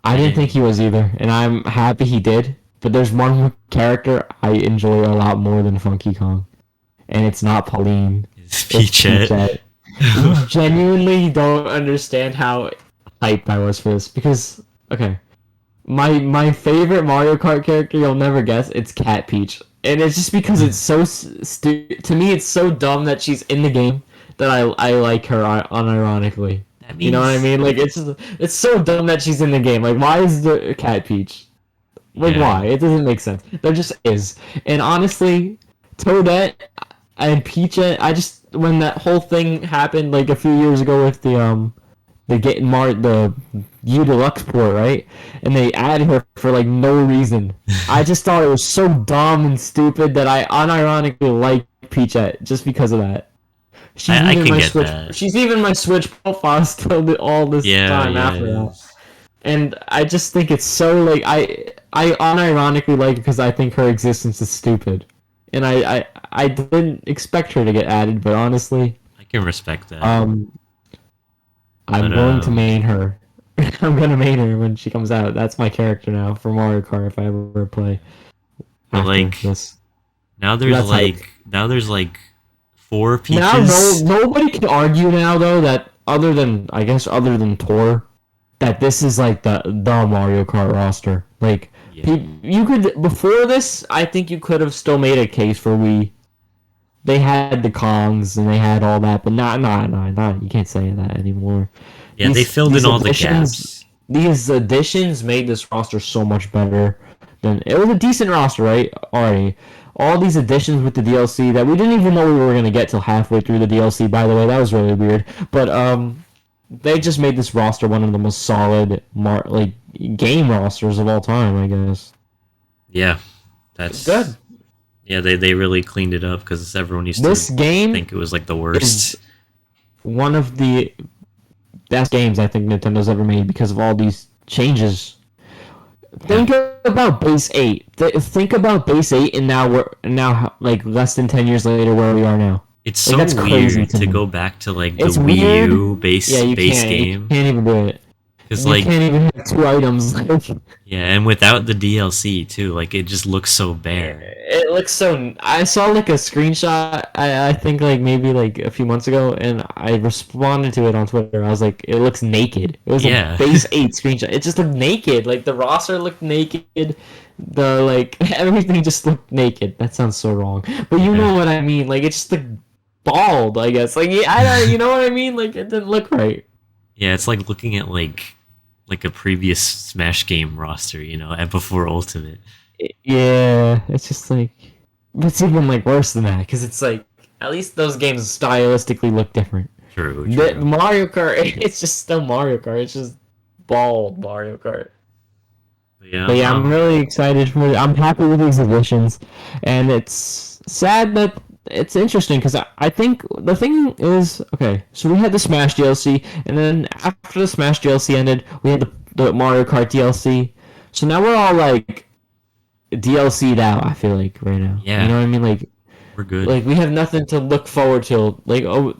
I didn't think he was either, and I'm happy he did. But there's one character I enjoy a lot more than Funky Kong, and it's not Pauline. It's It's Peachette. You genuinely don't understand how hyped I was for this because okay, my favorite Mario Kart character you'll never guess it's Cat Peach, and it's just because it's so to me it's so dumb that she's in the game that I like her unironically. That You know what I mean? Like it's so dumb that she's in the game. Like why is the Cat Peach? Like Yeah. why? It doesn't make sense. There just is. And honestly, Toadette and Peachette, I just when that whole thing happened like a few years ago with the U Deluxe port, right? And they added her for like no reason. I just thought it was so dumb and stupid that I unironically like Peachette just because of that. She's I even can my get Switch. that. She's even my Switch profile still all this Yeah, time yeah. after that. And I just think it's so like I unironically like it because I think her existence is stupid, and I didn't expect her to get added, but honestly, I can respect that. I'm But, going to main her. I'm gonna main her when she comes out. That's my character now for Mario Kart if I ever play. But, after like, this. now there's that's like 4 Peaches. Now nobody can argue now though that other than Tor, that this is like the Mario Kart roster. Like Yeah. you could before this, I think you could have still made a case for Wii. They had the Kongs and they had all that, but not you can't say that anymore. Yeah, they filled in these all the additions- gaps. These additions made this roster so much better than it was a decent roster, right? Already. All these additions with the DLC that we didn't even know we were gonna get till halfway through the DLC, by the way, that was really weird. But they just made this roster one of the most solid game rosters of all time, I guess. Yeah, that's Good. Yeah, they really cleaned it up because everyone used This to game think it was like the worst. one of the best games I think Nintendo's ever made because of all these changes. Think about Base 8. Think about Base 8 and now we're like less than 10 years later where we are now. It's Like, so that's crazy weird to to me. go back to like the It's Wii weird. U base Yeah, you base can't. game You can't even do it. because You like can't even have 2 items. yeah, and without the DLC too, like it just looks so bare. It looks so. I saw like a screenshot. I think like maybe like a few months ago, and I responded to it on Twitter. I was like, it looks naked. It was Yeah. a base 8 screenshot. It just looked naked. Like the roster looked naked. The like everything just looked naked. That sounds so wrong, but you know what I mean. Like it just looked bald. I guess. Like yeah, I don't. You know what I mean? Like it didn't look right. Yeah, it's like looking at like a previous Smash game roster, you know, at before Ultimate. Yeah, it's just like it's even like worse than that because it's like at least those games stylistically look different. True, The true. Mario Kart, it's just still Mario Kart. It's just bald Mario Kart. But yeah, But yeah, I'm really excited for it. I'm happy with these additions, and it's sad that it's interesting because I think the thing is okay. So we had the Smash DLC, and then after the Smash DLC ended, we had the Mario Kart DLC. So now we're all like DLC'd out. I feel like right now. You yeah, know what I mean? we're good. Like we have nothing to look forward to. Like oh,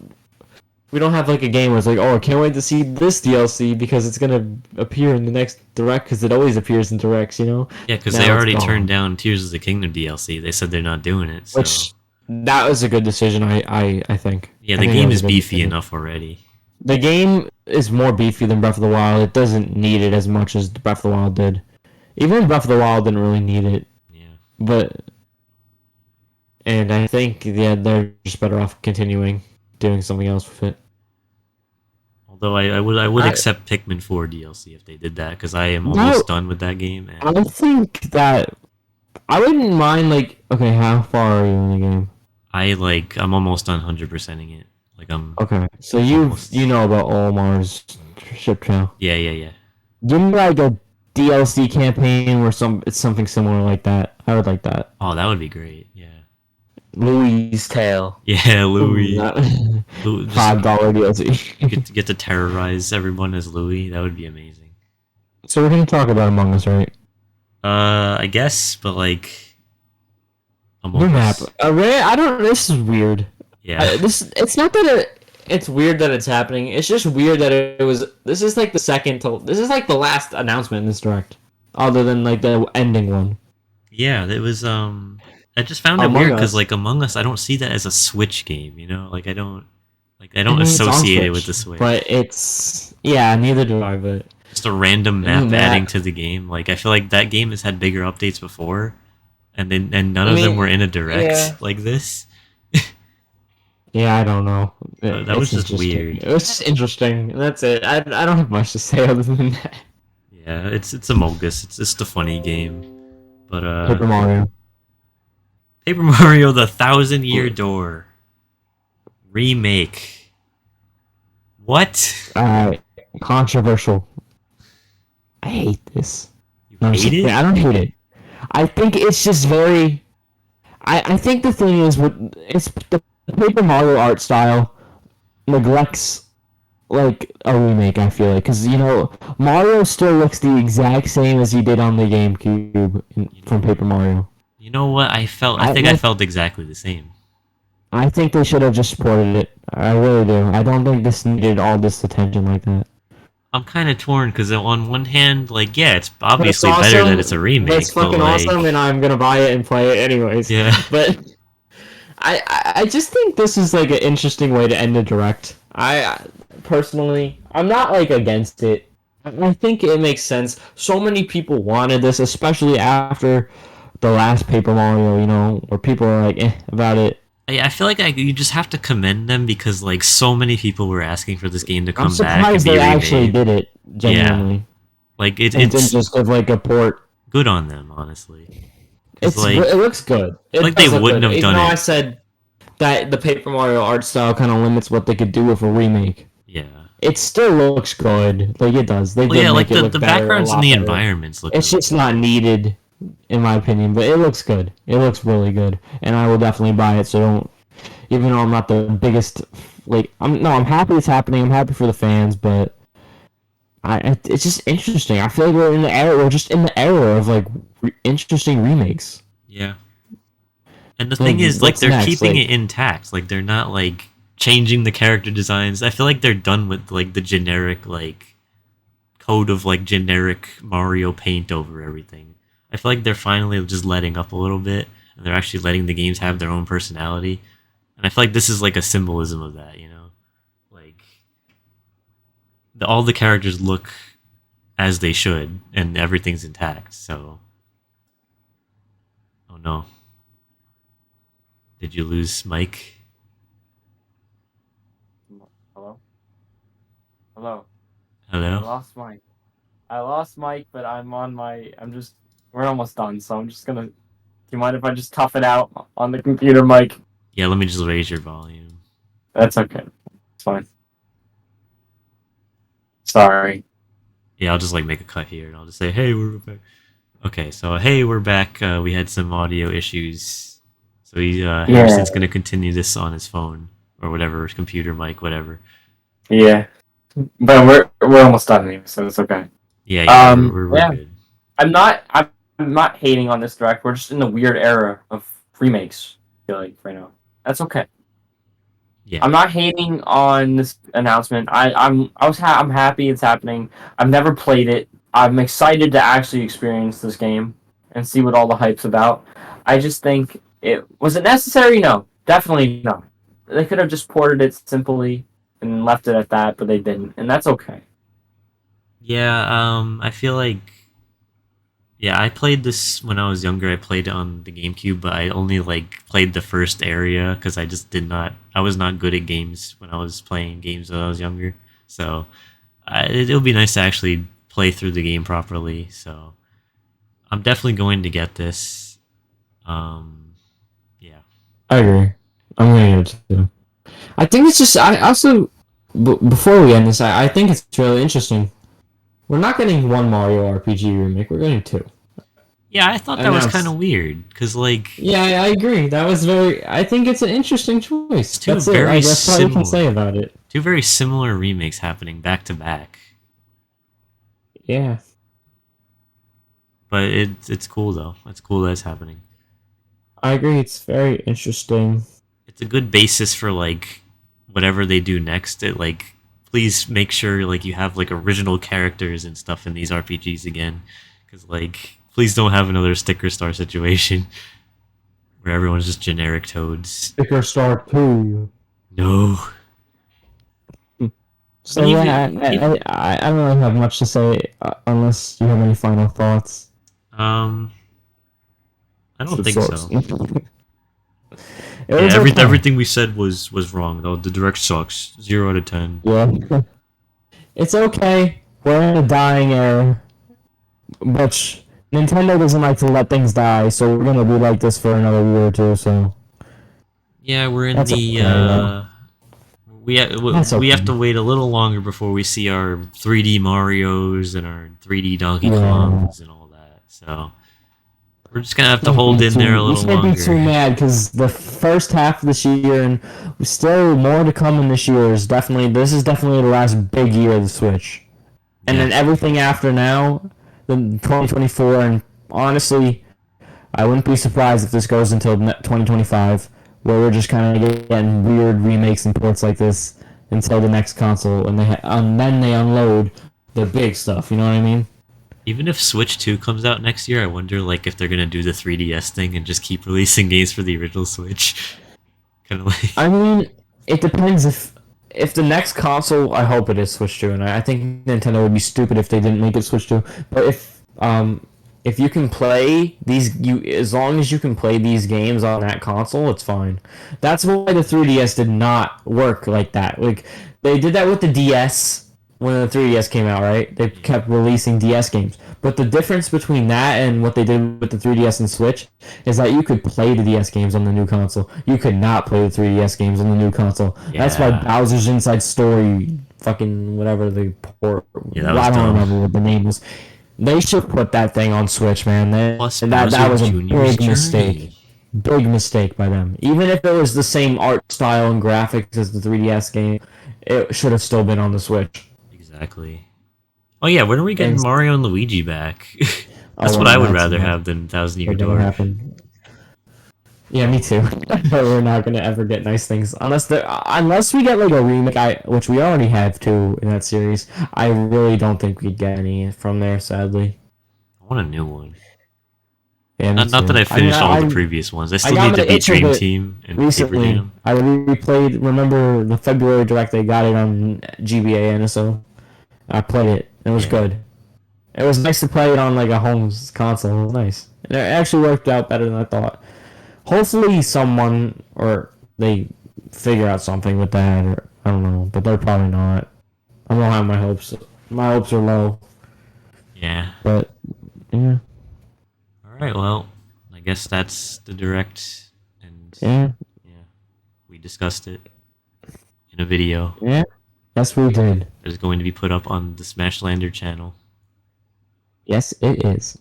we don't have like a game where it's like, oh, I can't wait to see this DLC because it's gonna appear in the next direct because it always appears in directs, you know. Yeah, because they Now it's already turned gone, down Tears of the Kingdom DLC. They said they're not doing it. So which that was a good decision. I think. yeah, I the think that game was a is good beefy decision. enough already. The game is more beefy than Breath of the Wild. It doesn't need it as much as Breath of the Wild did. Even Breath of the Wild didn't really need it, Yeah. but and I think yeah they're just better off continuing doing something else with it. Although I would I accept Pikmin 4 DLC if they did that because I am no, almost done with that game and I think that I wouldn't mind like okay, how far are you in the game? I'm almost done 100%ing it. Like I'm Okay, so you almost. know about Omar's ship trail. Yeah, yeah, yeah. Give me like a DLC campaign where it's something similar like that. I would like that. Oh, that would be great. Yeah. Louis' Tale. Yeah, Ooh, Louis. not Just $5 DLC. get to terrorize everyone as Louis. That would be amazing. So we're gonna talk about Among Us, right? I guess, but like New Among map. Us. I don't. This is weird. Yeah. It's not that it's weird that it's happening. It's just weird that it was. This is like the second to. This is like the last announcement in this direct, other than like the ending one. Yeah, it was I just found it Among weird cuz Us. like Among Us I don't see that as a Switch game, you know? Like I I don't mean, it's on associate it with the Switch, but Switch. it's yeah. Neither do I. But Just a random the new map adding map. to the game. Like I feel like that game has had bigger updates before and none I of them mean, were in a direct yeah, like this. yeah. I don't know. That was It's just interesting. weird. It was just interesting. And that's it. I don't have much to say other than that. Yeah, it's Among Us. It's just a funny game. But Paper Mario. Paper Mario: The Thousand Year Door remake. What? Uh, Controversial. I hate this. You No, I'm just hate kidding. it? I don't hate it. I think it's just very. I think the thing is with it's the Paper Mario art style neglects like a remake. I feel like because you know Mario still looks the exact same as he did on the GameCube You from know, Paper Mario. you know what? I I think I like. felt exactly the same. I think they should have just supported it. I really do. I don't think this needed all this attention like that. I'm kind of torn because on one hand, like, yeah, it's But it's obviously better that it's a awesome. That's remake, but fucking awesome, and like, I'm gonna buy it and play it anyways. yeah, But I just think this is like an interesting way to end a direct. Personally, I'm not like against it. I think it makes sense. So many people wanted this, especially after the last Paper Mario. You know, where people are like about it. I feel like you just have to commend them because like so many people were asking for this game to I'm come back and surprised be they actually remade. did it Yeah, genuinely, like and didn't it's just give like a port. good on them, honestly, because It looks good. I feel It like they does look wouldn't good. have Even done though I it. said that the Paper Mario art style kind of limits what they could do with a remake. Yeah. It still looks good. Like it does. They Well, did yeah, like make it look the better, a backgrounds and lot the better. environments look It's really just good. not needed, in my opinion. But it looks good. It looks really good, and I will definitely buy it. So don't. Even though I'm not the biggest, like I'm happy it's happening. I'm happy for the fans, but it's just interesting. I feel like we're just in the era of like interesting remakes. Yeah. And the Like thing is, like, what's they're next? keeping Like it intact. Like, they're not like changing the character designs. I feel like they're done with like the generic like coat of like generic Mario paint over everything. I feel like they're finally just letting up a little bit, and they're actually letting the games have their own personality. And I feel like this is like a symbolism of that. You know, like all the characters look as they should, and everything's intact. So, oh no, did you lose Mike? Hello? Hello. I Hello. lost Mike. I lost Mike, but I'm on my. I'm just we're almost done, so I'm just gonna. Do you mind if I just tough it out on the computer mic? Yeah, let me just raise your volume. That's okay. It's fine. Sorry. Yeah, I'll just like make a cut here, and I'll just say, "Hey, we're back." Okay, so hey, we're back. We had some audio issues, so Harrison's gonna continue this on his phone or whatever, computer mic, whatever. Yeah. But we're almost done anyway, so it's okay. Yeah, yeah, we're Yeah. good. I'm not hating on this direct. We're just in a weird era of remakes. I feel like right now. That's okay. Yeah. I'm not hating on this announcement. I'm happy it's happening. I've never played it. I'm excited to actually experience this game and see what all the hype's about. I just think it was it necessary? No, definitely no. They could have just ported it simply and left it at that, but they didn't, and that's okay. Yeah, I feel like yeah, I played this when I was younger. I played it on the GameCube, but I only like played the first area because I just did not. I was not good at games when I was playing games when I was younger. So it'll be nice to actually play through the game properly. So I'm definitely going to get this. Yeah. I agree. I'm gonna get it too. I think it's just I also before we end this, I think it's really interesting. We're not getting one Mario RPG remake. We're getting two. Yeah, I thought that was kind of weird because like Yeah, I agree. That was very. I think it's an interesting choice. two That's very it. That's all we can say similar, about it. two very similar remakes happening back to back. Yeah. But it's cool though. It's cool that it's happening. I agree. It's very interesting. It's a good basis for like whatever they do next. It like please make sure like you have like original characters and stuff in these RPGs again, because like please don't have another sticker star situation where everyone's just generic toads. Sticker Star 2. No. So But even- yeah, I don't really have much to say unless you have any final thoughts. I don't think so. It was Yeah, okay. everything we said was wrong. Though the direct sucks. 0 out of 10. Yeah. It's okay. We're in a dying era. But Nintendo doesn't like to let things die, so we're gonna be like this for another year or two, so. Yeah, we're in That's the okay, though. That's we have okay. to wait a little longer before we see our 3D Mario's and our 3D Donkey Yeah. Kongs and all that. So we're just gonna have to hold in there a You little can't be too longer. mad because the first half of this year and still more to come in this year is definitely this is definitely the last big year of the Switch, and then Yeah. everything after now, then 2024, and honestly, I wouldn't be surprised if this goes until 2025, where we're just kind of getting weird remakes and ports like this until the next console, and then they unload the big stuff. You know what I mean? Even if Switch 2 comes out next year, I wonder like if they're gonna do the 3DS thing and just keep releasing games for the original Switch. Kind of like I mean, it depends if the next console. I hope it is Switch 2, and I think Nintendo would be stupid if they didn't make it Switch 2. But if you can play these, you as long as you can play these games on that console, it's fine. That's why the 3DS did not work like that. Like they did that with the DS when the 3DS came out, right? They kept releasing DS games. But the difference between that and what they did with the 3DS and Switch is that you could play the DS games on the new console. You could not play the 3DS games on the new console. That's why Yeah. Bowser's Inside Story, fucking whatever the port. Yeah, that was I don't dumb. remember what the name was. They should put that thing on Switch, man. Plus That Bowser was a Jr.'s big mistake. Journey. Big mistake by them. Even if it was the same art style and graphics as the 3DS game, it should have still been on the Switch. Exactly. Oh yeah, when are we getting And- Mario and Luigi back? That's Oh, what I would that's rather not- have than Thousand Year It never Door. happened. Yeah, me too. But we're not gonna ever get nice things unless we get like a remake, which we already have two in that series. I really don't think we'd get any from there, sadly. I want a new one. Yeah, me Not too. that I finished all the I- previous ones. I still got need to the beat itch of Dream it Team and Paper recently. Jam. I replayed. Remember the February direct? They got it on GBA NSO. I played it. It was Yeah. good. It was nice to play it on like a home console. It was nice. It actually worked out better than I thought. Hopefully, someone or they figure out something with that, or I don't know, but they're probably not. I don't have my hopes. My hopes are low, Yeah. but yeah. right, well, I guess that's the direct, and Yeah, yeah, we discussed it in a video yeah. Yes, we did. that is going to be put up on the Smashlandr channel. Yes, it is.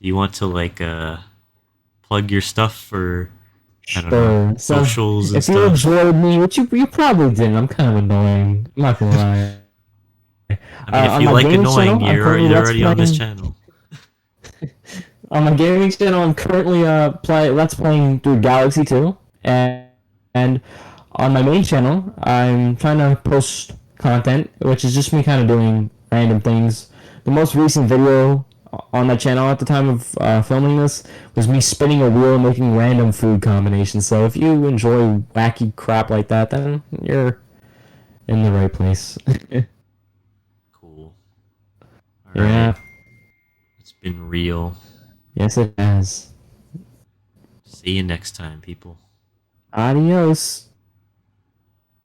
Do you want to like plug your stuff for I don't know Sure. So, socials and if you stuff? enjoyed me, which you probably didn't, I'm kind of annoying. I'm not gonna lie. I mean, if On you my like gaming annoying, channel, I'm currently you're let's already on this playing. channel. On my gaming channel, I'm currently let's playing through Galaxy 2, and on my main channel, I'm trying to post content, which is just me kind of doing random things. The most recent video on my channel at the time of filming this was me spinning a wheel and making random food combinations. So if you enjoy wacky crap like that, then you're in the right place. Cool. All right, Yeah, it's been real. yes it has. See you next time, people. Adios.